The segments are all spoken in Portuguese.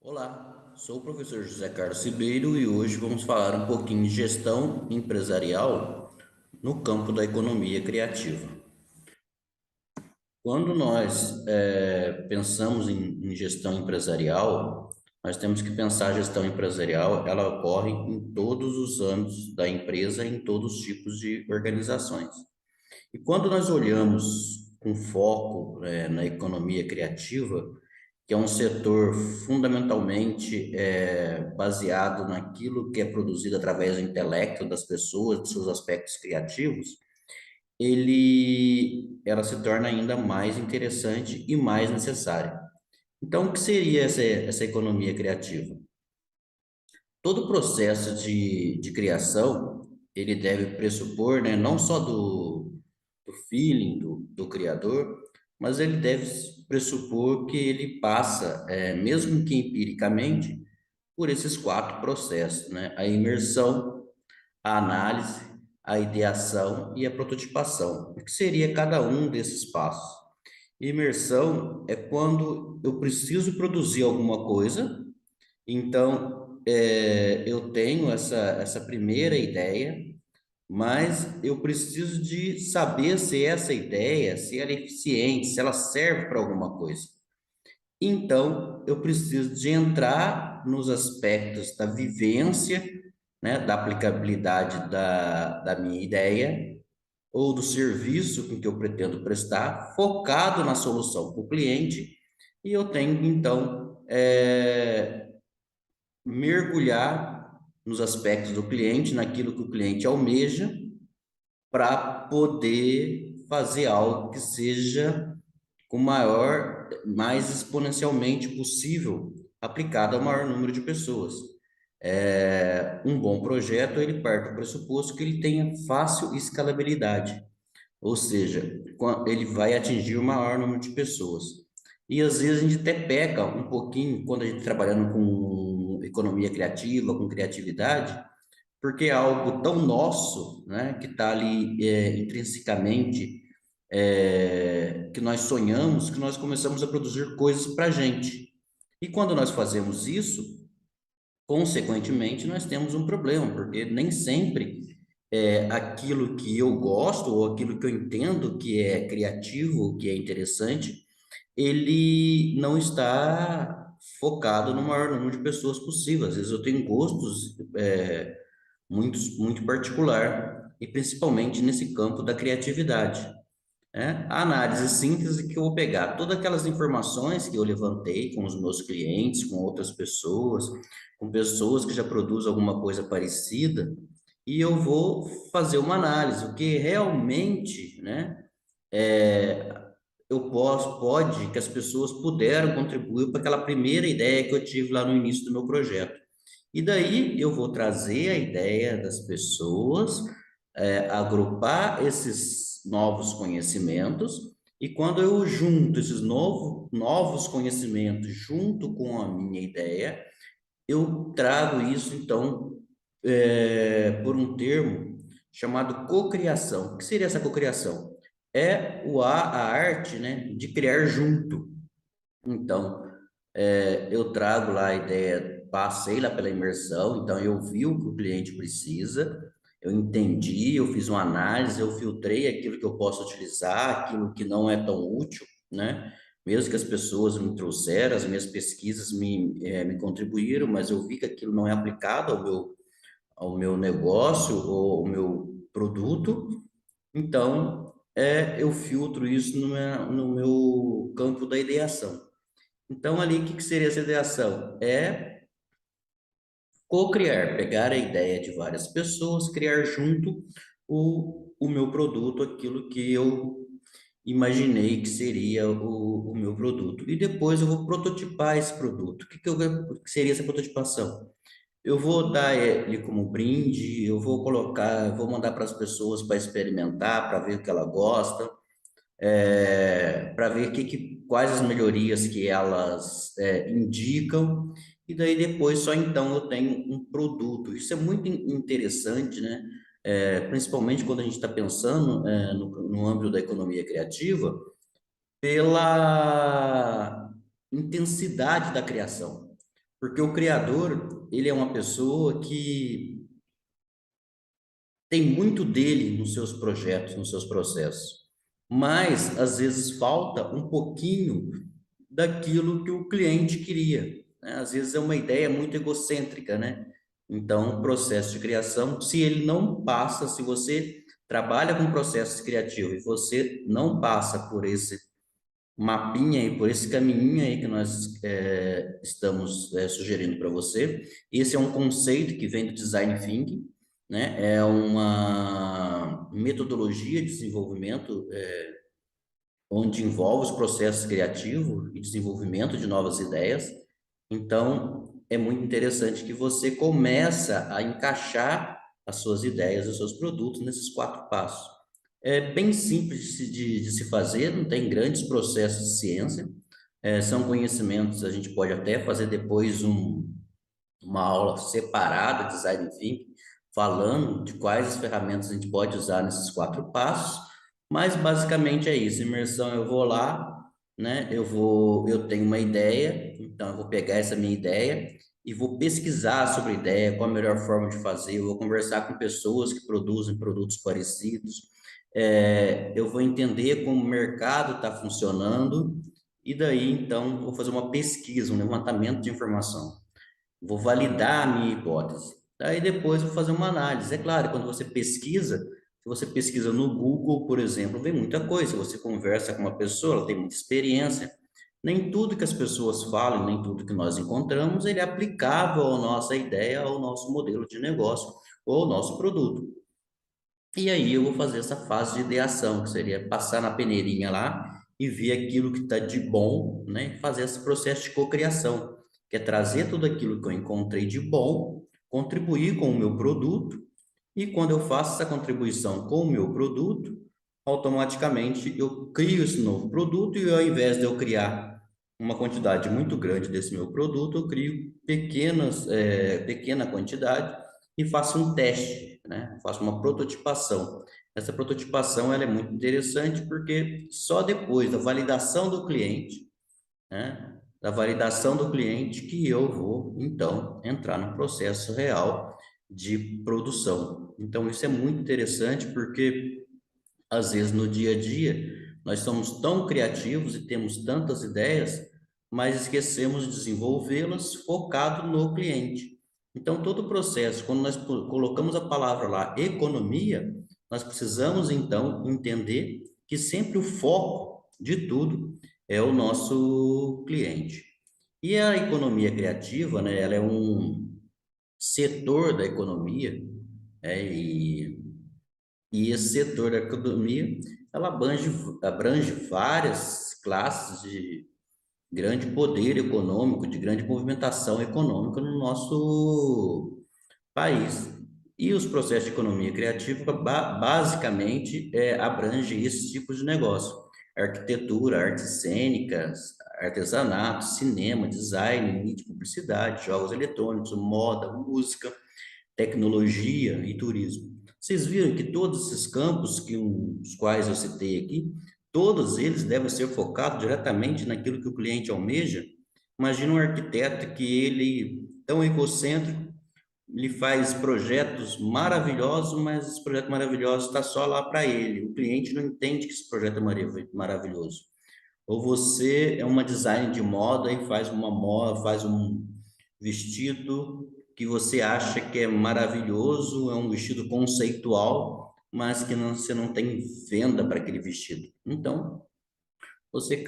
Olá, sou o professor José Carlos Ribeiro e hoje vamos falar um pouquinho de gestão empresarial no campo da economia criativa. Quando nós pensamos em gestão empresarial, nós temos que pensar a gestão empresarial, ela ocorre em todos os âmbitos da empresa, em todos os tipos de organizações. E quando nós olhamos com foco, na economia criativa, que é um setor fundamentalmente baseado naquilo que é produzido através do intelecto das pessoas, dos seus aspectos criativos, ela se torna ainda mais interessante e mais necessária. Então, o que seria essa economia criativa? Todo o processo de criação, ele deve pressupor, né, não só do feeling do criador, mas ele deve pressupor que ele passa, mesmo que empiricamente, por esses quatro processos, né? A imersão, a análise, a ideação e a prototipação. O que seria cada um desses passos? Imersão é quando eu preciso produzir alguma coisa, então eu tenho essa primeira ideia, mas eu preciso de saber se essa ideia, se ela é eficiente, se ela serve para alguma coisa. Então, eu preciso de entrar nos aspectos da vivência, né, da aplicabilidade da minha ideia ou do serviço com que eu pretendo prestar, focado na solução para o cliente, e eu tenho, então, mergulhar nos aspectos do cliente, naquilo que o cliente almeja, para poder fazer algo que seja com maior, mais exponencialmente possível, aplicado ao maior número de pessoas. Um bom projeto, ele parte do pressuposto que ele tenha fácil escalabilidade, ou seja, ele vai atingir o maior número de pessoas. E às vezes a gente até peca um pouquinho quando a gente está trabalhando com economia criativa, com criatividade, porque é algo tão nosso, né, que está ali intrinsecamente, que nós sonhamos, que nós começamos a produzir coisas para a gente. E quando nós fazemos isso, consequentemente, nós temos um problema, porque nem sempre aquilo que eu gosto ou aquilo que eu entendo que é criativo, que é interessante, ele não está focado no maior número de pessoas possível. Às vezes eu tenho gostos muito particular, e principalmente nesse campo da criatividade, né? A análise síntese que eu vou pegar todas aquelas informações que eu levantei com os meus clientes, com outras pessoas, com pessoas que já produzem alguma coisa parecida, e eu vou fazer uma análise, o que realmente, né, pode, que as pessoas puderam contribuir para aquela primeira ideia que eu tive lá no início do meu projeto. E daí eu vou trazer a ideia das pessoas, agrupar esses novos conhecimentos, e quando eu junto esses novos conhecimentos junto com a minha ideia, eu trago isso, então, por um termo chamado cocriação. O que seria essa cocriação? É a arte, né, de criar junto. Então, eu trago lá a ideia, passei lá pela imersão, então eu vi o que o cliente precisa, eu entendi, eu fiz uma análise, eu filtrei aquilo que eu posso utilizar, aquilo que não é tão útil, né? Mesmo que as pessoas me trouxeram, as minhas pesquisas me contribuíram, mas eu vi que aquilo não é aplicado ao meu negócio ou ao meu produto, então eu filtro isso no meu campo da ideação. Então, ali, o que seria essa ideação? É co-criar, pegar a ideia de várias pessoas, criar junto o meu produto, aquilo que eu imaginei que seria o meu produto. E depois eu vou prototipar esse produto. O que seria essa prototipação? Eu vou dar ele como brinde, eu vou colocar, vou mandar para as pessoas para experimentar, para ver o que ela gosta, para ver quais as melhorias que elas indicam, e daí depois só então eu tenho um produto. Isso é muito interessante, né? Principalmente quando a gente está pensando no âmbito da economia criativa, pela intensidade da criação. Porque o criador, ele é uma pessoa que tem muito dele nos seus projetos, nos seus processos, mas às vezes falta um pouquinho daquilo que o cliente queria, né? Às vezes é uma ideia muito egocêntrica, né? Então, o processo de criação, se ele não passa, se você trabalha com processo criativo e você não passa por esse mapinha aí, por esse caminho aí que nós estamos sugerindo para você. Esse é um conceito que vem do Design Thinking, né? É uma metodologia de desenvolvimento onde envolve os processos criativos e desenvolvimento de novas ideias. Então, é muito interessante que você começa a encaixar as suas ideias, os seus produtos nesses 4 passos. É bem simples de se fazer, não tem grandes processos de ciência. São conhecimentos, a gente pode até fazer depois uma aula separada de design thinking, falando de quais as ferramentas a gente pode usar nesses 4 passos, mas basicamente é isso, imersão, eu vou lá, né, eu tenho uma ideia, então eu vou pegar essa minha ideia e vou pesquisar sobre a ideia, qual a melhor forma de fazer, eu vou conversar com pessoas que produzem produtos parecidos, eu vou entender como o mercado está funcionando, e daí, então, vou fazer uma pesquisa, um levantamento de informação. Vou validar a minha hipótese. Aí depois vou fazer uma análise. É claro, quando você pesquisa, se você pesquisa no Google, por exemplo, vem muita coisa. Se você conversa com uma pessoa, ela tem muita experiência. Nem tudo que as pessoas falam, nem tudo que nós encontramos, ele é aplicável à nossa ideia, ao nosso modelo de negócio ou ao nosso produto. E aí eu vou fazer essa fase de ideação, que seria passar na peneirinha lá e ver aquilo que está de bom, né? Fazer esse processo de cocriação, que é trazer tudo aquilo que eu encontrei de bom, contribuir com o meu produto, e quando eu faço essa contribuição com o meu produto, automaticamente eu crio esse novo produto e ao invés de eu criar uma quantidade muito grande desse meu produto, eu crio pequena quantidade e faço um teste, né? Faço uma prototipação. Essa prototipação ela é muito interessante porque só depois da validação do cliente, né? Da validação do cliente que eu vou, então, entrar no processo real de produção. Então, isso é muito interessante porque, às vezes, no dia a dia, nós somos tão criativos e temos tantas ideias, mas esquecemos de desenvolvê-las focado no cliente. Então, todo o processo, quando nós colocamos a palavra lá, economia, nós precisamos, então, entender que sempre o foco de tudo é o nosso cliente. E a economia criativa, né, ela é um setor da economia, e esse setor da economia, ela abrange várias classes de grande poder econômico, de grande movimentação econômica no nosso país. E os processos de economia criativa basicamente abrange esse tipo de negócio. Arquitetura, artes cênicas, artesanato, cinema, design, mídia, publicidade, jogos eletrônicos, moda, música, tecnologia e turismo. Vocês viram que todos esses campos os quais eu citei aqui, todos eles devem ser focados diretamente naquilo que o cliente almeja. Imagina um arquiteto que ele, tão egocêntrico, ele faz projetos maravilhosos, mas esse projeto maravilhoso está só lá para ele. O cliente não entende que esse projeto é maravilhoso. Ou você é uma design de moda e faz uma moda, faz um vestido que você acha que é maravilhoso, é um vestido conceitual, mas que você não tem venda para aquele vestido. Então, você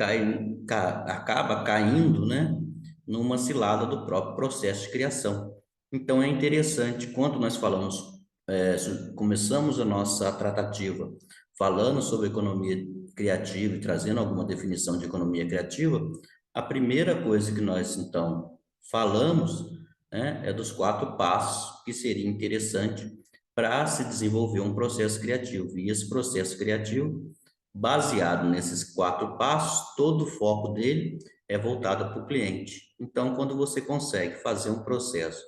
acaba caindo, né, numa cilada do próprio processo de criação. Então, é interessante, quando nós começamos a nossa tratativa falando sobre economia criativa e trazendo alguma definição de economia criativa, a primeira coisa que nós, então, falamos, né, é dos 4 passos que seria interessante para se desenvolver um processo criativo. E esse processo criativo, baseado nesses 4 passos, todo o foco dele é voltado para o cliente. Então, quando você consegue fazer um processo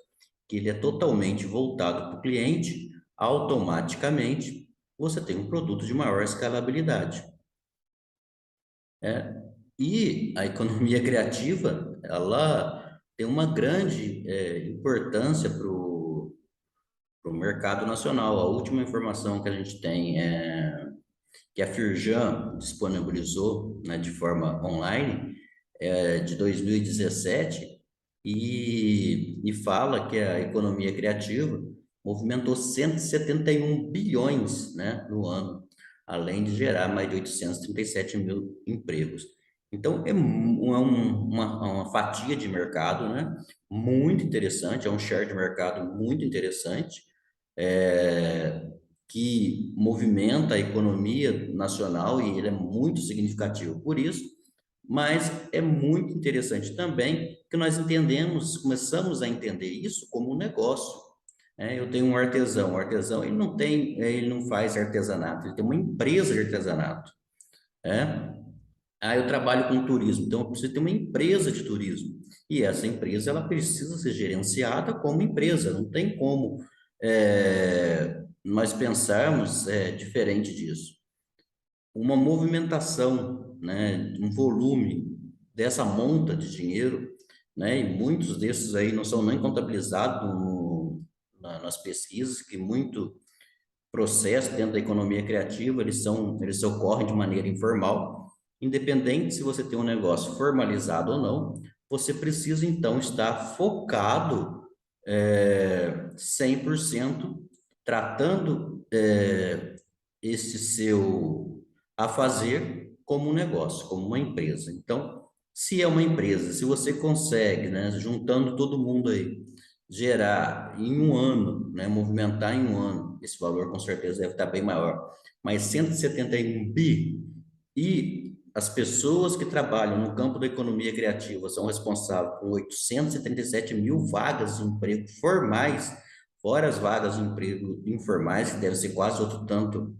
que ele é totalmente voltado para o cliente, automaticamente você tem um produto de maior escalabilidade. E a economia criativa, ela tem uma grande importância para o mercado nacional. A última informação que a gente tem é que a Firjan disponibilizou, né, de forma online, de 2017, e fala que a economia criativa movimentou 171 bilhões, né, no ano, além de gerar mais de 837 mil empregos. Então, uma fatia de mercado, né, muito interessante, é um share de mercado muito interessante, é, que movimenta a economia nacional e ele é muito significativo por isso, mas é muito interessante também que nós entendemos, começamos a entender isso como um negócio. Né? Eu tenho um artesão ele não faz artesanato, ele tem uma empresa de artesanato, né? Ah, eu trabalho com turismo, então eu preciso ter uma empresa de turismo. E essa empresa, ela precisa ser gerenciada como empresa, não tem como nós pensarmos diferente disso. Uma movimentação, né, um volume dessa monta de dinheiro, né, e muitos desses aí não são nem contabilizados nas pesquisas, que muito processo dentro da economia criativa, eles ocorrem de maneira informal. Independente se você tem um negócio formalizado ou não, você precisa então estar focado 100% tratando esse seu a fazer como um negócio, como uma empresa. Então, se é uma empresa, se você consegue, né, juntando todo mundo aí, gerar em um ano, né, movimentar em um ano, esse valor com certeza deve estar bem maior, mas 171 bi, e as pessoas que trabalham no campo da economia criativa são responsáveis por 837 mil vagas de emprego formais, fora as vagas de emprego informais, que deve ser quase outro tanto,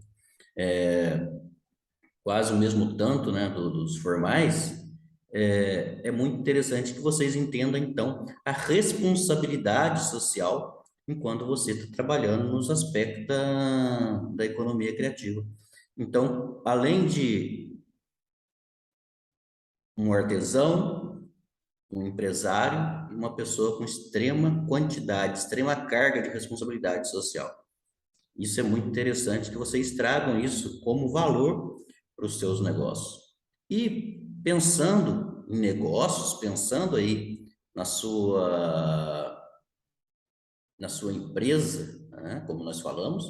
quase o mesmo tanto, né, dos formais. É muito interessante que vocês entendam, então, a responsabilidade social enquanto você está trabalhando nos aspectos da economia criativa. Então, além de um artesão, um empresário e uma pessoa com extrema quantidade, extrema carga de responsabilidade social. Isso é muito interessante que vocês tragam isso como valor para os seus negócios. E pensando em negócios, pensando aí na sua, na sua empresa, né, como nós falamos,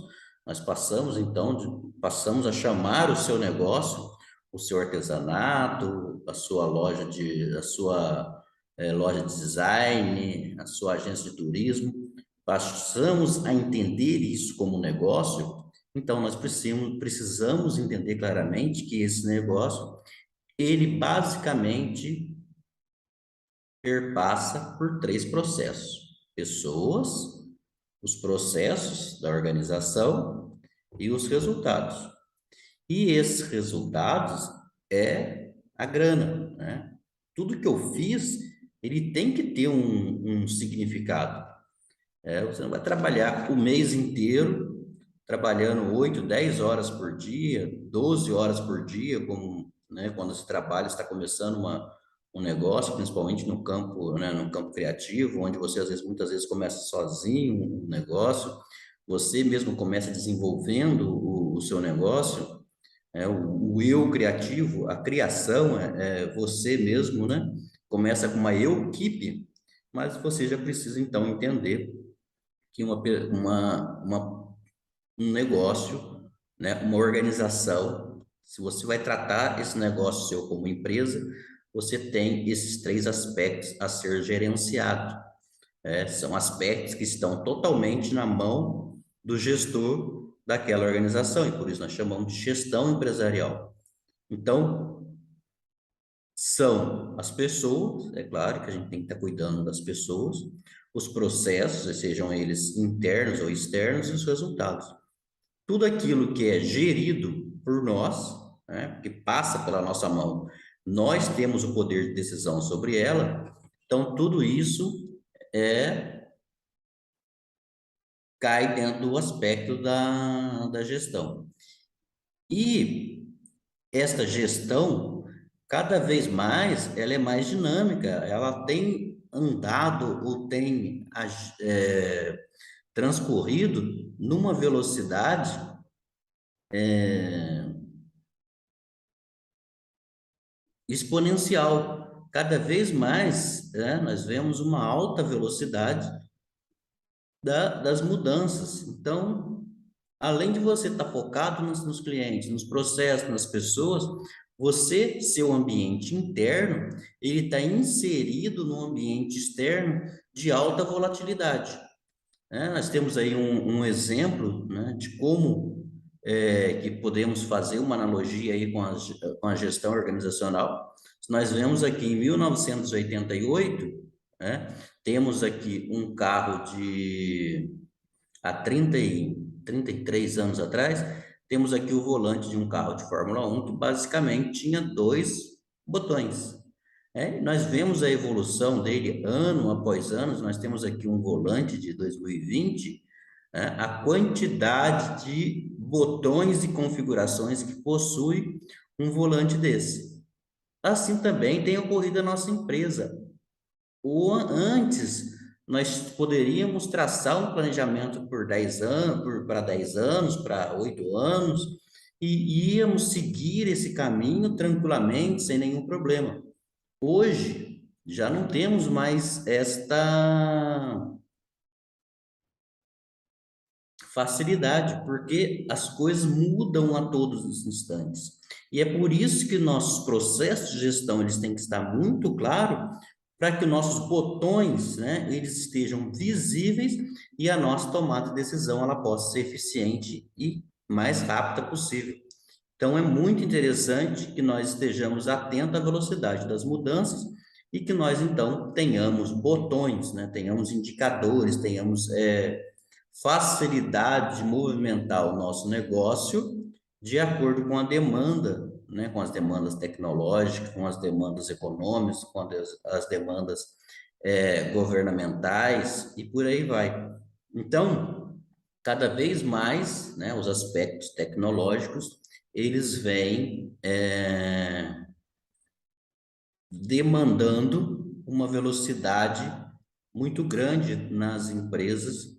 nós passamos então, passamos a chamar o seu negócio, o seu artesanato, a sua loja de design, a sua agência de turismo, passamos a entender isso como negócio, então nós precisamos entender claramente que esse negócio, ele basicamente perpassa por três processos: pessoas, os processos da organização e os resultados. E esses resultados é a grana, né? Tudo que eu fiz, ele tem que ter um significado. Você não vai trabalhar o mês inteiro, trabalhando 8, 10 horas por dia, 12 horas por dia, como, né, quando esse trabalho está começando um negócio, principalmente no campo, né, no campo criativo, onde você às vezes, muitas vezes começa sozinho um negócio, você mesmo começa desenvolvendo o seu negócio, o eu criativo, a criação é você mesmo, né? Começa com uma eu-equipe, mas você já precisa então entender que um negócio, né, uma organização, se você vai tratar esse negócio seu como empresa, você tem esses três aspectos a ser gerenciado. São aspectos que estão totalmente na mão do gestor daquela organização, e por isso nós chamamos de gestão empresarial. Então, são as pessoas, é claro que a gente tem que estar cuidando das pessoas, os processos, sejam eles internos ou externos, e os resultados. Tudo aquilo que é gerido por nós, né, que passa pela nossa mão, nós temos o poder de decisão sobre ela, então tudo isso é, cai dentro do aspecto da gestão. E esta gestão, cada vez mais, ela é mais dinâmica, ela tem andado ou tem transcorrido numa velocidade exponencial. Cada vez mais, né, nós vemos uma alta velocidade das mudanças. Então, além de você estar focado nos clientes, nos processos, nas pessoas, você, seu ambiente interno, ele está inserido no ambiente externo de alta volatilidade, né? Nós temos aí um exemplo, né, de como que podemos fazer uma analogia aí com a gestão organizacional. Nós vemos aqui em 1988, né, temos aqui um carro de há 33 anos atrás, temos aqui o volante de um carro de Fórmula 1 que basicamente tinha dois botões. Nós vemos a evolução dele ano após ano, nós temos aqui um volante de 2020, né, a quantidade de botões e configurações que possui um volante desse. Assim também tem ocorrido a nossa empresa. Antes, nós poderíamos traçar um planejamento por 10 anos, para 10 anos, para 8 anos, e íamos seguir esse caminho tranquilamente, sem nenhum problema. Hoje, já não temos mais esta facilidade, porque as coisas mudam a todos os instantes. E é por isso que nossos processos de gestão eles têm que estar muito claros para que nossos botões, né, eles estejam visíveis e a nossa tomada de decisão ela possa ser eficiente e mais rápida possível. Então, é muito interessante que nós estejamos atentos à velocidade das mudanças e que nós, então, tenhamos botões, né? Tenhamos indicadores, tenhamos facilidade de movimentar o nosso negócio de acordo com a demanda, né? Com as demandas tecnológicas, com as demandas econômicas, com as demandas governamentais e por aí vai. Então, cada vez mais, né, os aspectos tecnológicos, eles vêm demandando uma velocidade muito grande nas empresas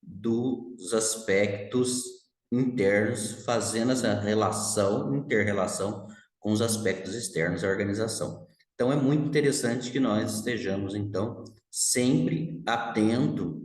dos aspectos internos, fazendo essa relação, inter-relação com os aspectos externos da organização. Então, é muito interessante que nós estejamos, então, sempre atento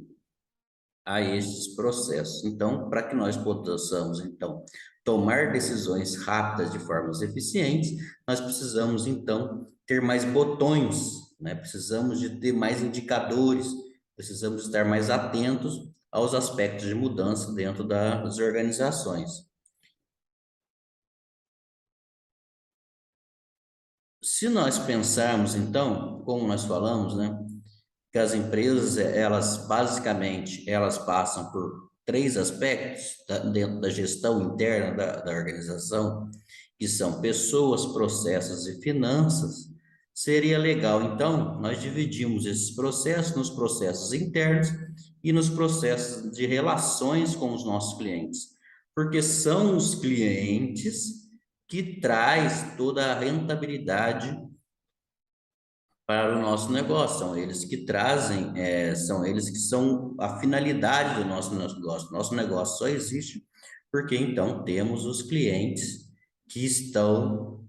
a esses processos. Então, para que nós possamos, então, tomar decisões rápidas de formas eficientes, nós precisamos, então, ter mais botões, né? Precisamos de ter mais indicadores, precisamos estar mais atentos aos aspectos de mudança dentro das organizações. Se nós pensarmos, então, como nós falamos, né? Que as empresas, elas basicamente, elas passam por três aspectos dentro da gestão interna da organização, que são pessoas, processos e finanças. Seria legal, então, nós dividimos esses processos nos processos internos e nos processos de relações com os nossos clientes, porque são os clientes que traz toda a rentabilidade para o nosso negócio, são eles que trazem, são eles que são a finalidade do nosso negócio. Nosso negócio só existe porque então temos os clientes que estão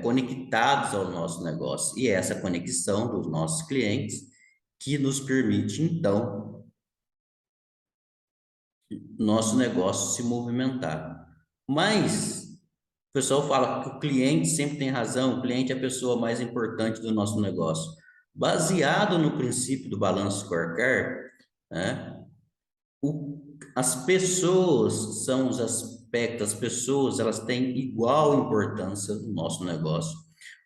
conectados ao nosso negócio. E é essa conexão dos nossos clientes que nos permite então nosso negócio se movimentar. Mas o pessoal fala que o cliente sempre tem razão, o cliente é a pessoa mais importante do nosso negócio. Baseado no princípio do balanço scorecard, né, as pessoas são os aspectos, as pessoas elas têm igual importância no nosso negócio.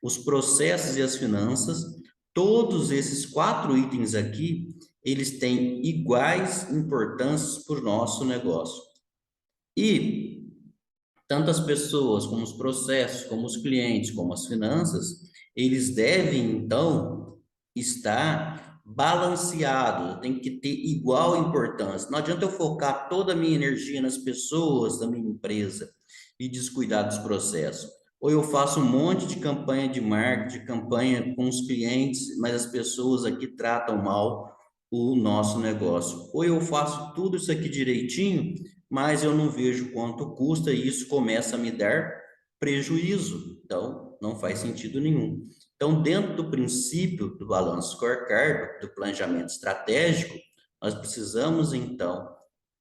Os processos e as finanças, todos esses quatro itens aqui, eles têm iguais importâncias para o nosso negócio. E tanto as pessoas, como os processos, como os clientes, como as finanças, eles devem, então, estar balanceados, tem que ter igual importância. Não adianta eu focar toda a minha energia nas pessoas da minha empresa e descuidar dos processos. Ou eu faço um monte de campanha de marketing, campanha com os clientes, mas as pessoas aqui tratam mal o nosso negócio. Ou eu faço tudo isso aqui direitinho, mas eu não vejo quanto custa e isso começa a me dar prejuízo. Então, não faz sentido nenhum. Então, dentro do princípio do balanço scorecard, do planejamento estratégico, nós precisamos, então,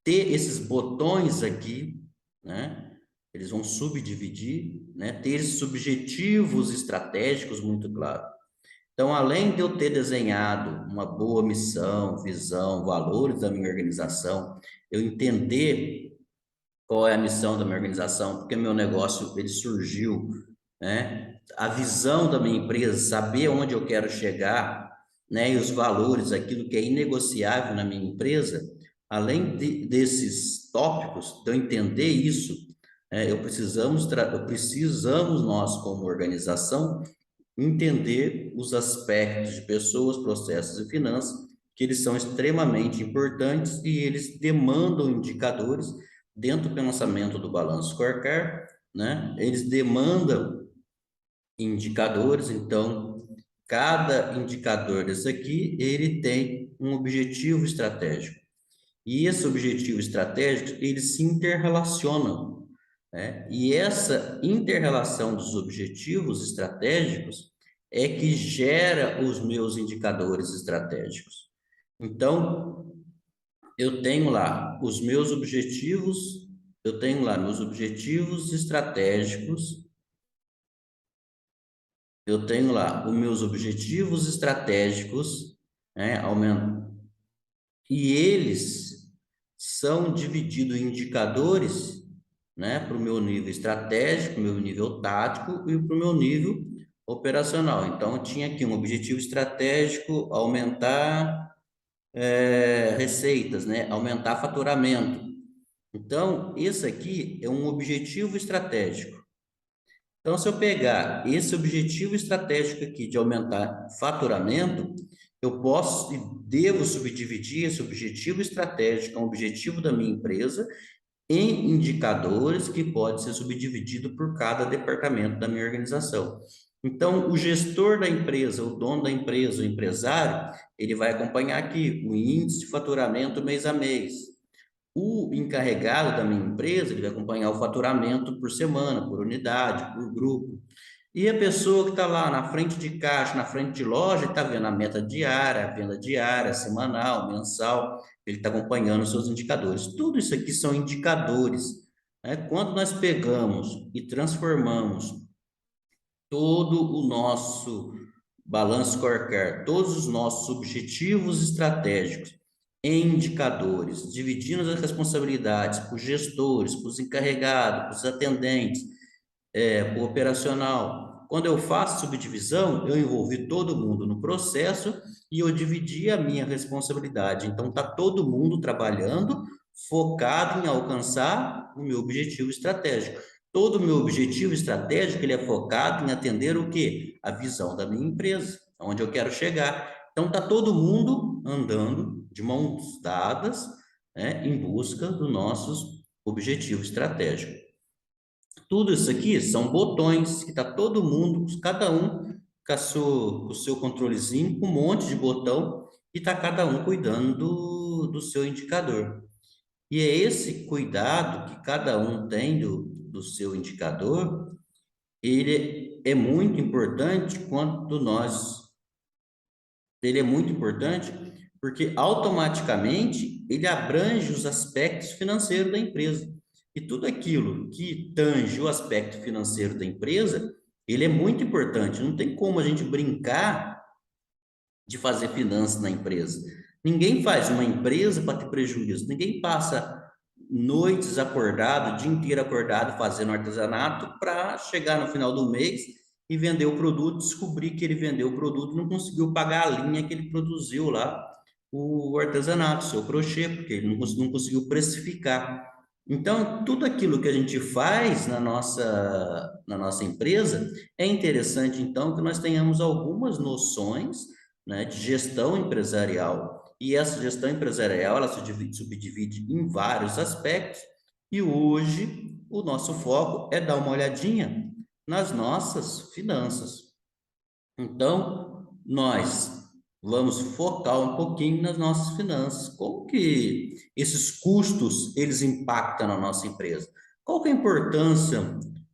ter esses botões aqui, né? Eles vão subdividir, né? Ter esses objetivos estratégicos muito claros. Então, além de eu ter desenhado uma boa missão, visão, valores da minha organização, eu entender qual é a missão da minha organização, porque meu negócio ele surgiu, né? A visão da minha empresa, saber onde eu quero chegar, né? E os valores, aquilo que é inegociável na minha empresa, além desses tópicos, de eu entender isso, eu precisamos nós como organização entender os aspectos de pessoas, processos e finanças, que eles são extremamente importantes e eles demandam indicadores dentro do pensamento do balanço scorecard, né? Eles demandam indicadores, então cada indicador desse aqui, ele tem um objetivo estratégico. E esse objetivo estratégico, eles se interrelacionam, né? E essa interrelação dos objetivos estratégicos é que gera os meus indicadores estratégicos. Então, eu tenho lá os meus objetivos, eu tenho lá meus objetivos estratégicos, eu tenho lá os meus objetivos estratégicos, né, e eles são divididos em indicadores, né, para o meu nível estratégico, meu nível tático e para o meu nível operacional. Então, eu tinha aqui um objetivo estratégico, aumentar receitas, né, aumentar faturamento. Então, esse aqui é um objetivo estratégico. Então, se eu pegar esse objetivo estratégico aqui de aumentar faturamento, eu posso e devo subdividir esse objetivo estratégico, um objetivo da minha empresa, em indicadores que pode ser subdividido por cada departamento da minha organização. Então, o gestor da empresa, o dono da empresa, o empresário, ele vai acompanhar aqui o índice de faturamento mês a mês. O encarregado da minha empresa, ele vai acompanhar o faturamento por semana, por unidade, por grupo. E a pessoa que está lá na frente de caixa, na frente de loja, está vendo a meta diária, a venda diária, semanal, mensal, ele está acompanhando os seus indicadores. Tudo isso aqui são indicadores, né? Quando nós pegamos e transformamos todo o nosso balanço scorecard, todos os nossos objetivos estratégicos em indicadores, dividindo as responsabilidades para os gestores, para os encarregados, para os atendentes, o operacional. Quando eu faço subdivisão, eu envolvi todo mundo no processo e eu dividi a minha responsabilidade. Então, está todo mundo trabalhando focado em alcançar o meu objetivo estratégico. Todo o meu objetivo estratégico ele é focado em atender o quê? A visão da minha empresa, onde eu quero chegar. Então, está todo mundo andando de mãos dadas, né, em busca dos nossos objetivos estratégicos. Tudo isso aqui são botões que está todo mundo, cada um com o seu controlezinho, com um monte de botão, e está cada um cuidando do seu indicador. E é esse cuidado que cada um tem do seu indicador, ele é muito importante ele é muito importante porque automaticamente ele abrange os aspectos financeiros da empresa. E tudo aquilo que tange o aspecto financeiro da empresa, ele é muito importante. Não tem como a gente brincar de fazer finanças na empresa. Ninguém faz uma empresa para ter prejuízo. Ninguém passa noites acordado, o dia inteiro acordado fazendo artesanato para chegar no final do mês e vender o produto, descobrir que ele vendeu o produto e não conseguiu pagar a linha que ele produziu lá, o artesanato, o seu crochê, porque ele não conseguiu precificar. Então, tudo aquilo que a gente faz na nossa empresa é interessante, então, que nós tenhamos algumas noções, né, de gestão empresarial. E essa gestão empresarial, ela se subdivide em vários aspectos. E hoje, o nosso foco é dar uma olhadinha nas nossas finanças. Então, nós vamos focar um pouquinho nas nossas finanças. Como que esses custos, eles impactam na nossa empresa? Qual que é a importância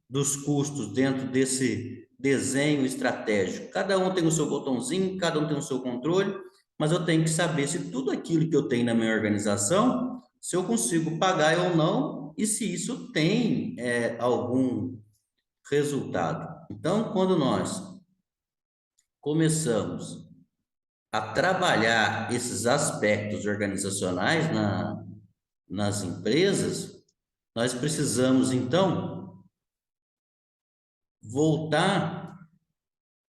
dos custos dentro desse desenho estratégico? Cada um tem o seu botãozinho, cada um tem o seu controle, mas eu tenho que saber se tudo aquilo que eu tenho na minha organização, se eu consigo pagar ou não, e se isso tem algum resultado. Então, quando nós começamos a trabalhar esses aspectos organizacionais nas empresas, nós precisamos, então, voltar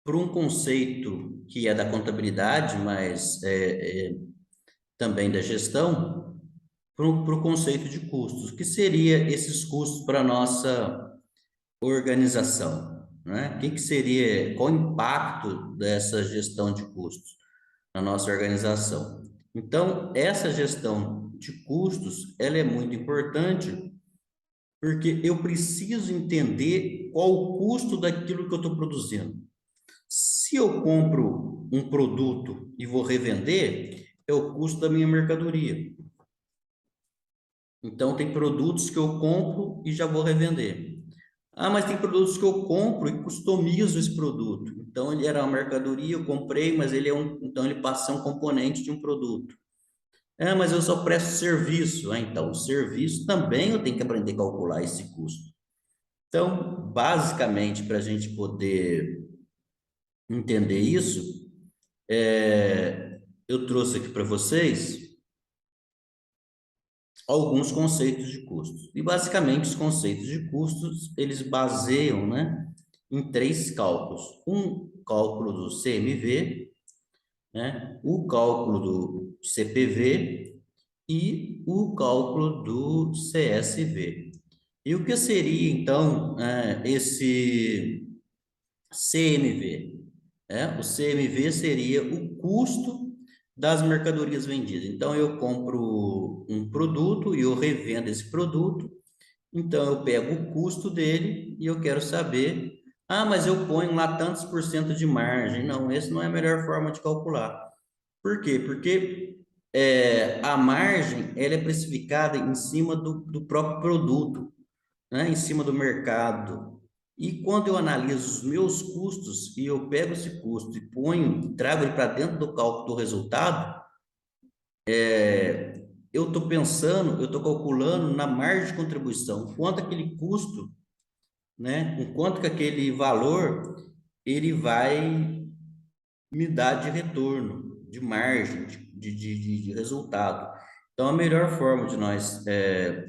para um conceito que é da contabilidade, mas também da gestão, para o conceito de custos. O que seria esses custos para a nossa organização? Né? O que seria, qual o impacto dessa gestão de custos na nossa organização? Então, essa gestão de custos, ela é muito importante porque eu preciso entender qual o custo daquilo que eu estou produzindo. Se eu compro um produto e vou revender, é o custo da minha mercadoria. Então, tem produtos que eu compro e já vou revender. Ah, mas tem produtos que eu compro e customizo esse produto. Então, ele era uma mercadoria, eu comprei, mas então ele passa a ser um componente de um produto. Ah, mas eu só presto serviço. Ah, então, o serviço também eu tenho que aprender a calcular esse custo. Então, basicamente, para a gente poder entender isso, eu trouxe aqui para vocês alguns conceitos de custos. E basicamente os conceitos de custos, eles baseiam, né, em três cálculos. Um cálculo do CMV, né, o cálculo do CPV e o cálculo do CSV. E o que seria, então, esse CMV? O CMV seria o custo das mercadorias vendidas. Então, eu compro um produto e eu revendo esse produto. Então, eu pego o custo dele e eu quero saber, ah, mas eu ponho lá tantos por cento de margem. Não, essa não é a melhor forma de calcular. Por quê? Porque a margem ela é precificada em cima do próprio produto, né? Em cima do mercado. E quando eu analiso os meus custos e eu pego esse custo e ponho, trago ele para dentro do cálculo do resultado, eu estou pensando, eu estou calculando na margem de contribuição, quanto aquele custo, né? O quanto que aquele valor ele vai me dar de retorno, de margem, de resultado. Então, a melhor forma de nós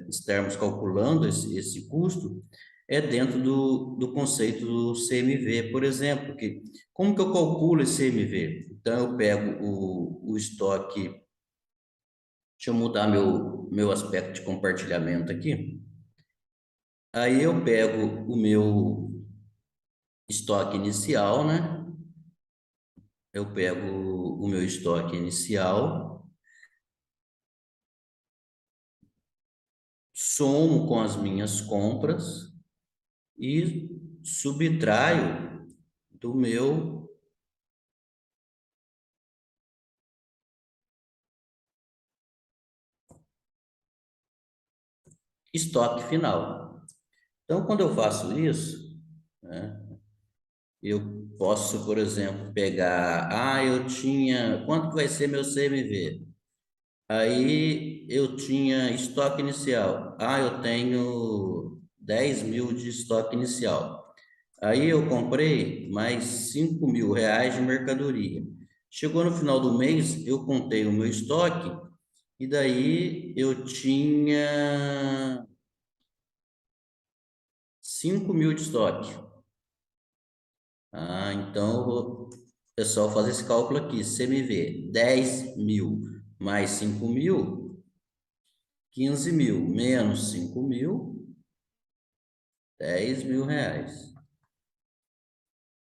estarmos calculando esse custo é dentro do conceito do CMV, por exemplo, que como que eu calculo esse CMV? Então, eu pego o estoque, deixa eu mudar meu aspecto de compartilhamento aqui. Aí eu pego o meu estoque inicial, né? Eu pego o meu estoque inicial, somo com as minhas compras e subtraio do meu estoque final. Então, quando eu faço isso, né, eu posso, por exemplo, pegar, eu tinha, quanto que vai ser meu CMV? Aí eu tinha estoque inicial. Eu tenho 10 mil de estoque inicial. Aí eu comprei mais 5 mil reais de mercadoria. Chegou no final do mês, eu contei o meu estoque e daí eu tinha 5 mil de estoque. Então eu vou, pessoal, fazer esse cálculo aqui. CMV, 10 mil mais 5 mil, 15 mil, menos 5 mil, 10 mil reais.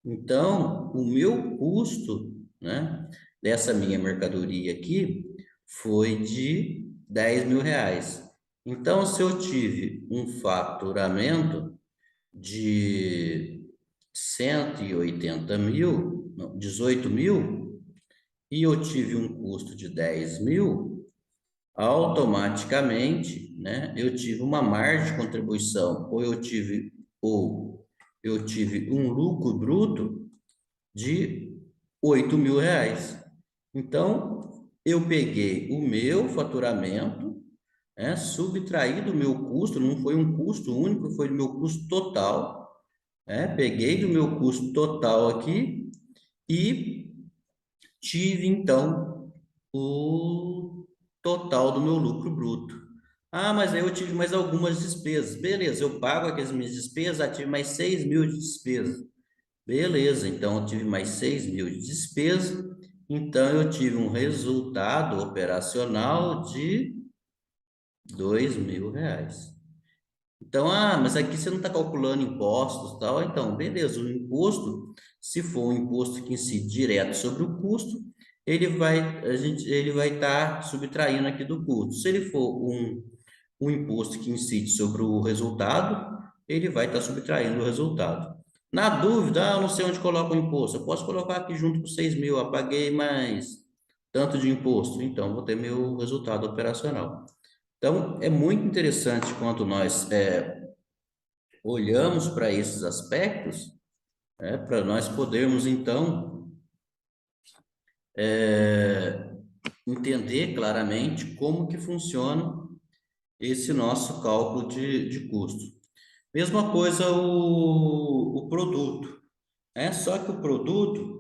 Então, o meu custo, né, dessa minha mercadoria aqui foi de 10 mil reais. Então, se eu tive um faturamento de 180.000, não, 18.000, e eu tive um custo de 10.000, automaticamente, né, eu tive uma margem de contribuição, ou eu tive um lucro bruto de 8.000 reais. Então, eu peguei o meu faturamento, né, subtraí do meu custo, não foi um custo único, foi do meu custo total, né, peguei do meu custo total aqui e tive, então, o total do meu lucro bruto. Ah, mas aí eu tive mais algumas despesas. Beleza, eu pago aquelas minhas despesas, tive mais 6.000 de despesa. Beleza, então eu tive mais 6.000 de despesa, então eu tive um resultado operacional de 2.000 reais. Então, mas aqui você não está calculando impostos, tal. Então, beleza, o imposto, se for um imposto que incide direto sobre o custo, ele vai estar subtraindo aqui do custo. Se ele for um imposto que incide sobre o resultado, ele vai estar subtraindo o resultado. Na dúvida, eu não sei onde coloca o imposto. Eu posso colocar aqui junto com 6.000, eu paguei mais tanto de imposto, então vou ter meu resultado operacional. Então, é muito interessante quando nós olhamos para esses aspectos, para nós podermos, então, entender claramente como que funciona esse nosso cálculo de custo. Mesma coisa o produto, né? Só que o produto,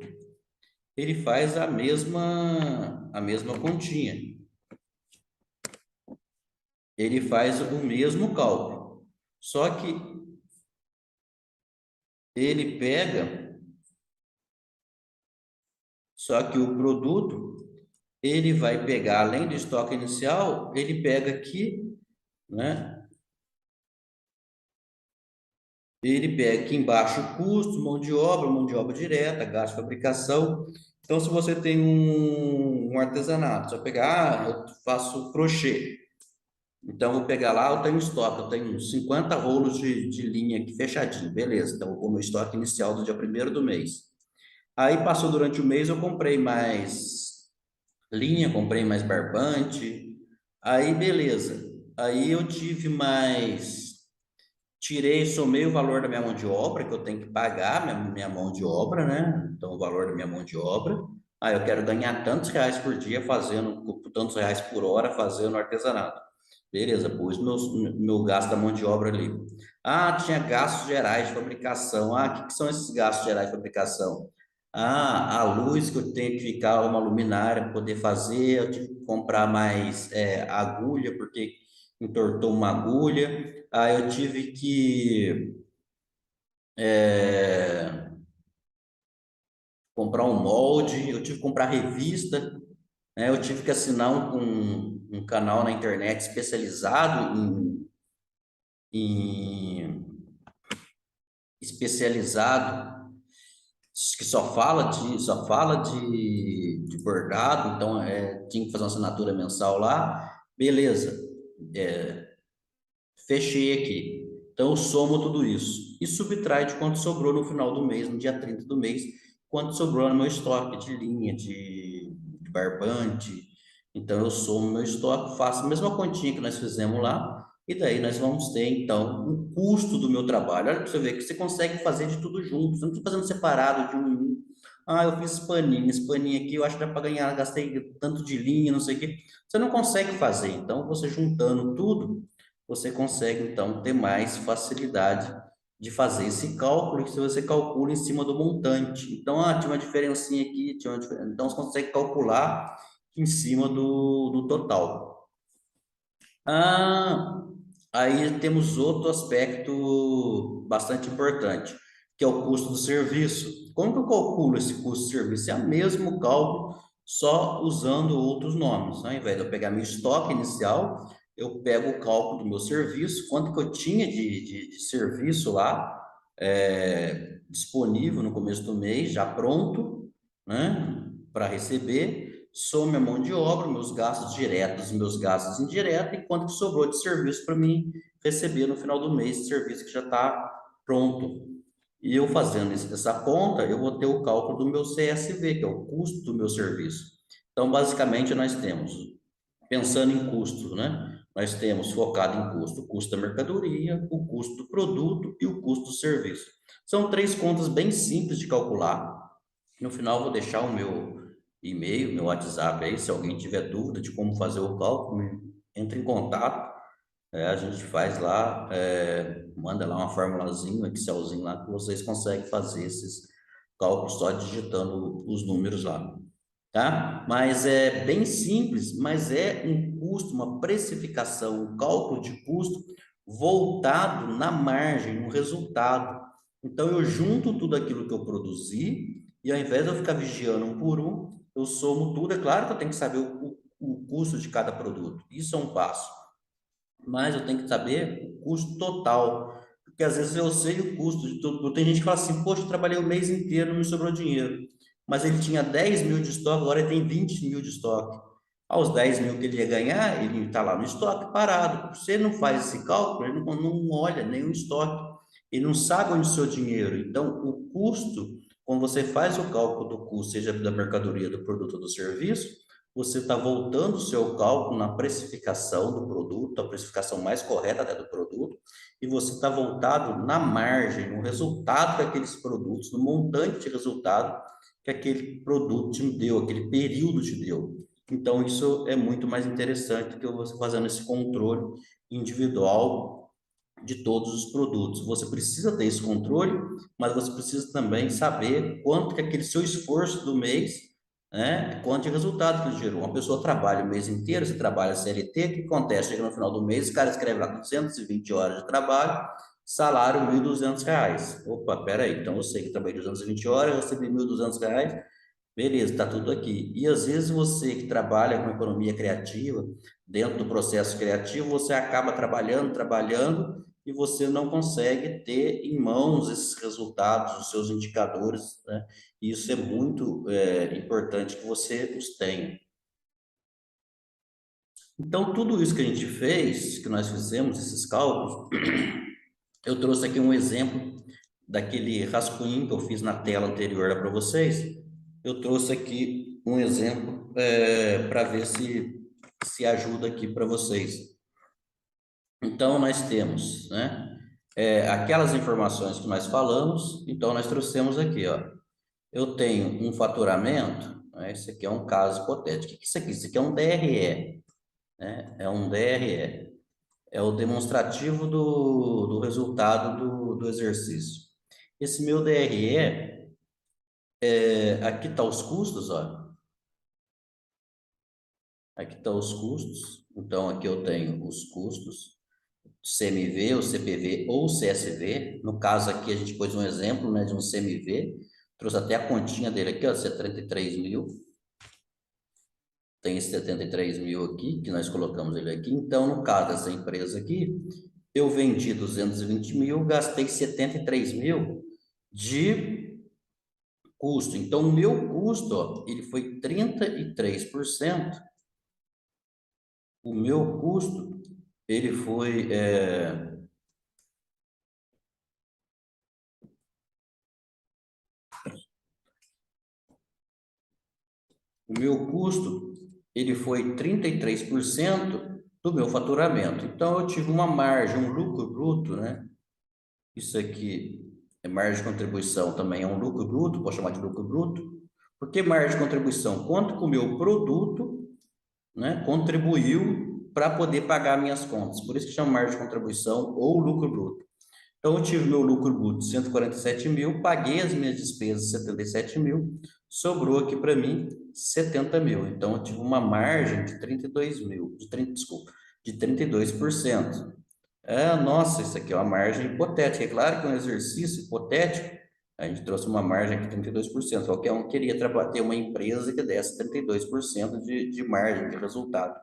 ele faz a mesma continha. Ele faz o mesmo cálculo. Só que ele pega, só que o produto, ele vai pegar, além do estoque inicial, ele pega aqui, né? Ele pega aqui embaixo o custo, mão de obra direta, gasto de fabricação. Então, se você tem um artesanato, você vai pegar, eu faço crochê. Então, vou pegar lá, eu tenho estoque, eu tenho 50 rolos de linha aqui fechadinho, beleza. Então, o meu estoque inicial do dia primeiro do mês. Aí, passou durante o mês, eu comprei mais linha, comprei mais barbante. Aí, beleza. Aí, eu tive mais. Tirei, somei o valor da minha mão de obra, que eu tenho que pagar minha mão de obra, né? Então, o valor da minha mão de obra. Ah, eu quero ganhar tantos reais por dia fazendo, tantos reais por hora fazendo artesanato. Beleza, pus meu gasto da mão de obra ali. Ah, tinha gastos gerais de fabricação. Ah, o que são esses gastos gerais de fabricação? Ah, a luz que eu tenho que ficar uma luminária para poder fazer, eu tive que comprar mais agulha, porque entortou uma agulha. Aí eu tive que é, comprar um molde, eu tive que comprar revista, né? Eu tive que assinar um canal na internet especializado em especializado que só fala de bordado, então tinha que fazer uma assinatura mensal lá, beleza, fechei aqui. Então eu somo tudo isso e subtrai de quanto sobrou no final do mês, no dia 30 do mês, quanto sobrou no meu estoque de linha, de barbante. Então eu somo meu estoque, faço a mesma continha que nós fizemos lá, e daí nós vamos ter então o custo do meu trabalho. Olha para você ver que você consegue fazer de tudo junto, você não está fazendo separado de um em um. Ah, eu fiz esse paninho aqui, eu acho que dá para ganhar, gastei tanto de linha, não sei o quê. Você não consegue fazer. Então, você juntando tudo, você consegue então ter mais facilidade de fazer esse cálculo, que se você calcula em cima do montante. Então, tinha uma diferencinha aqui, então você consegue calcular em cima do total. Ah, aí temos outro aspecto bastante importante, que é o custo do serviço. Como que eu calculo esse custo do serviço? É o mesmo cálculo, só usando outros nomes. Ao invés de eu pegar meu estoque inicial, eu pego o cálculo do meu serviço, quanto que eu tinha de serviço lá, disponível no começo do mês, já pronto, né, para receber, some a mão de obra, meus gastos diretos e meus gastos indiretos, e quanto que sobrou de serviço para mim receber no final do mês, serviço que já está pronto. E eu fazendo essa conta, eu vou ter o cálculo do meu CSV, que é o custo do meu serviço. Então, basicamente, nós temos, pensando em custo, né? Nós temos focado em custo, o custo da mercadoria, o custo do produto e o custo do serviço. São três contas bem simples de calcular. No final, eu vou deixar o meu e-mail, meu WhatsApp aí, se alguém tiver dúvida de como fazer o cálculo, entre em contato. A gente faz lá, manda lá uma formulazinha, um Excelzinho lá, que vocês conseguem fazer esses cálculos só digitando os números lá, tá? Mas é bem simples, mas é um custo, uma precificação, um cálculo de custo voltado na margem, no resultado. Então, eu junto tudo aquilo que eu produzi e ao invés de eu ficar vigiando um por um, eu somo tudo. É claro que eu tenho que saber o custo de cada produto. Isso é um passo, mas eu tenho que saber o custo total. Porque às vezes eu sei o custo de tudo. Tem gente que fala assim, poxa, eu trabalhei o mês inteiro, não me sobrou dinheiro. Mas ele tinha 10 mil de estoque, agora ele tem 20 mil de estoque. Aos 10 mil que ele ia ganhar, ele está lá no estoque parado. Se ele não faz esse cálculo, ele não olha nem o estoque. Ele não sabe onde é o seu dinheiro. Então, o custo, quando você faz o cálculo do custo, seja da mercadoria, do produto ou do serviço, você está voltando o seu cálculo na precificação do produto, a precificação mais correta, né, do produto, e você está voltado na margem, no resultado daqueles produtos, no montante de resultado que aquele produto te deu, aquele período te deu. Então, isso é muito mais interessante que você fazendo esse controle individual de todos os produtos. Você precisa ter esse controle, mas você precisa também saber quanto que aquele seu esforço do mês, né, quanto de resultado que ele gerou. Uma pessoa trabalha o mês inteiro, você trabalha CLT, o que acontece? Chega no final do mês, o cara escreve lá 220 horas de trabalho, salário R$ 1.200. Opa, peraí, então eu sei que trabalhei 220 horas, eu recebi R$ 1.200, beleza, está tudo aqui. E às vezes você que trabalha com economia criativa, dentro do processo criativo, você acaba trabalhando, trabalhando, e você não consegue ter em mãos esses resultados, os seus indicadores, né? E isso é muito importante que você os tenha. Então, tudo isso que a gente fez, que nós fizemos, esses cálculos, eu trouxe aqui um exemplo daquele rascunho que eu fiz na tela anterior para vocês. Eu trouxe aqui um exemplo para ver se ajuda aqui para vocês. Então, nós temos, né, aquelas informações que nós falamos, então nós trouxemos aqui, ó. Eu tenho um faturamento, né, esse aqui é um caso hipotético. O que é isso aqui? Isso aqui é um DRE, né? É um DRE. É o demonstrativo do resultado do exercício. Esse meu DRE, aqui está os custos, ó. Aqui estão os custos. Então, aqui eu tenho os custos, CMV, o CPV ou CSV. No caso aqui, a gente pôs um exemplo, né, de um CMV. Trouxe até a continha dele aqui, ó, 73 mil. Tem esse 73 mil aqui, que nós colocamos ele aqui. Então, no caso dessa empresa aqui, eu vendi 220 mil, gastei 73 mil de custo. Então, o meu custo, ó, ele foi 33%. O meu custo, ele foi, o meu custo, ele foi 33% do meu faturamento. Então, eu tive uma margem, um lucro bruto, né? Isso aqui é margem de contribuição, também é um lucro bruto, posso chamar de lucro bruto. Por que margem de contribuição? Quanto que o meu produto, né, contribuiu para poder pagar minhas contas. Por isso que chama margem de contribuição ou lucro bruto. Então, eu tive meu lucro bruto 147 mil, paguei as minhas despesas 77 mil, sobrou aqui para mim 70 mil. Então, eu tive uma margem de 32 mil, de 30, desculpa, de 32%. Nossa, isso aqui é uma margem hipotética. É claro que é um exercício hipotético. A gente trouxe uma margem aqui de 32%. Qualquer um queria ter uma empresa que desse 32% de margem de resultado.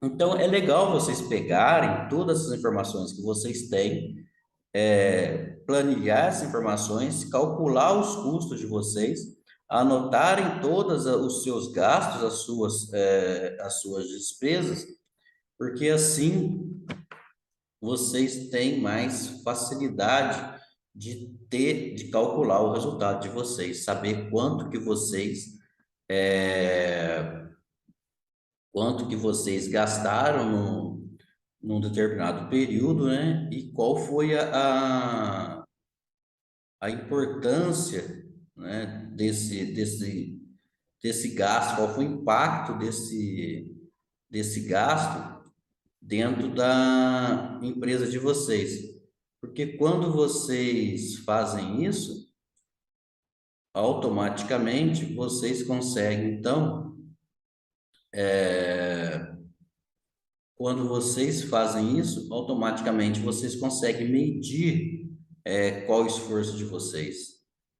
Então, é legal vocês pegarem todas essas informações que vocês têm, planilhar essas informações, calcular os custos de vocês, anotarem todos os seus gastos, as suas despesas, porque assim vocês têm mais facilidade de calcular o resultado de vocês, saber quanto que vocês gastaram num determinado período, né? E qual foi a importância, né, desse gasto, qual foi o impacto desse gasto dentro da empresa de vocês. Porque quando vocês fazem isso, automaticamente vocês conseguem, então, quando vocês fazem isso, automaticamente vocês conseguem medir qual o esforço de vocês.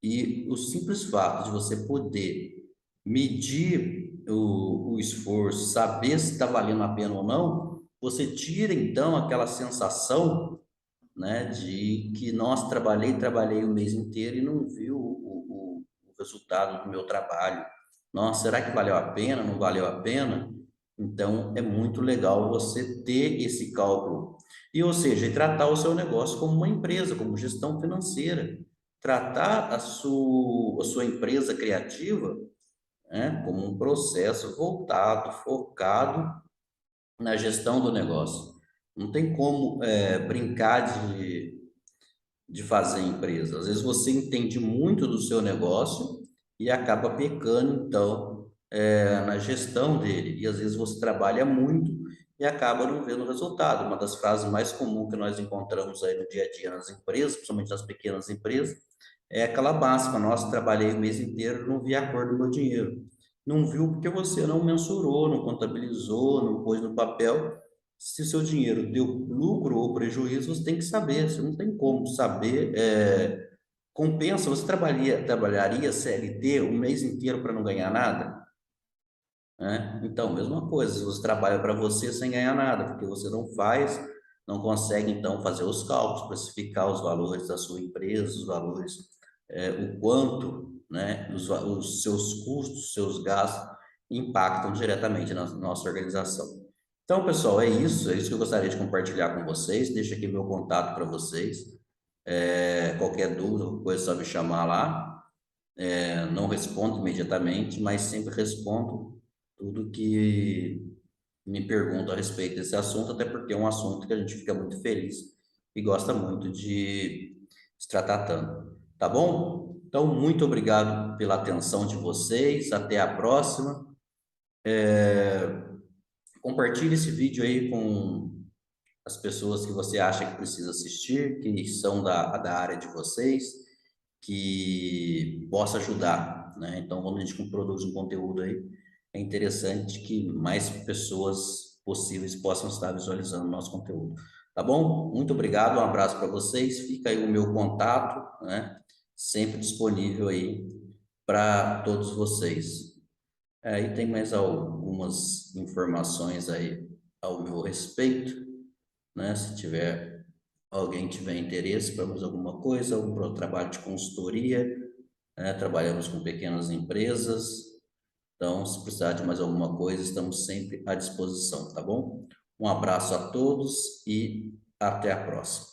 E o simples fato de você poder medir o esforço, saber se está valendo a pena ou não, você tira então aquela sensação, né, de que, nossa, trabalhei o mês inteiro e não vi o resultado do meu trabalho. Nossa, será que valeu a pena? Não valeu a pena? Então, é muito legal você ter esse cálculo. E, ou seja, e tratar o seu negócio como uma empresa, como gestão financeira. Tratar a sua empresa criativa, né, como um processo voltado, focado na gestão do negócio. Não tem como brincar de fazer empresa. Às vezes você entende muito do seu negócio e acaba pecando, então, na gestão dele. E às vezes você trabalha muito e acaba não vendo resultado. Uma das frases mais comuns que nós encontramos aí no dia a dia nas empresas, principalmente nas pequenas empresas, é aquela máxima: nossa, trabalhei o mês inteiro, não vi a cor do meu dinheiro. Não viu porque você não mensurou, não contabilizou, não pôs no papel. Se o seu dinheiro deu lucro ou prejuízo, você tem que saber. Você não tem como saber. Compensa, você trabalharia CLT o mês inteiro para não ganhar nada? Né? Então, mesma coisa, se você trabalha para você sem ganhar nada, porque você não faz, não consegue então fazer os cálculos, precificar os valores da sua empresa, os valores, o quanto, né, os seus custos, seus gastos impactam diretamente na nossa organização. Então, pessoal, é isso que eu gostaria de compartilhar com vocês. Deixa aqui meu contato para vocês. Qualquer dúvida, qualquer coisa, é só me chamar lá. Não respondo imediatamente, mas sempre respondo tudo que me perguntam a respeito desse assunto, até porque é um assunto que a gente fica muito feliz e gosta muito de estar tratando. Tá bom? Então, muito obrigado pela atenção de vocês. Até a próxima. Compartilhe esse vídeo aí com as pessoas que você acha que precisa assistir, que são da área de vocês, que possa ajudar, né? Então, quando a gente produz um conteúdo aí, é interessante que mais pessoas possíveis possam estar visualizando o nosso conteúdo. Tá bom? Muito obrigado, um abraço para vocês. Fica aí o meu contato, né? Sempre disponível aí para todos vocês. Aí tem mais algumas informações aí ao meu respeito, né? Se tiver alguém tiver interesse para mais alguma coisa, algum trabalho de consultoria, né? Trabalhamos com pequenas empresas, então se precisar de mais alguma coisa, estamos sempre à disposição, tá bom? Um abraço a todos e até a próxima.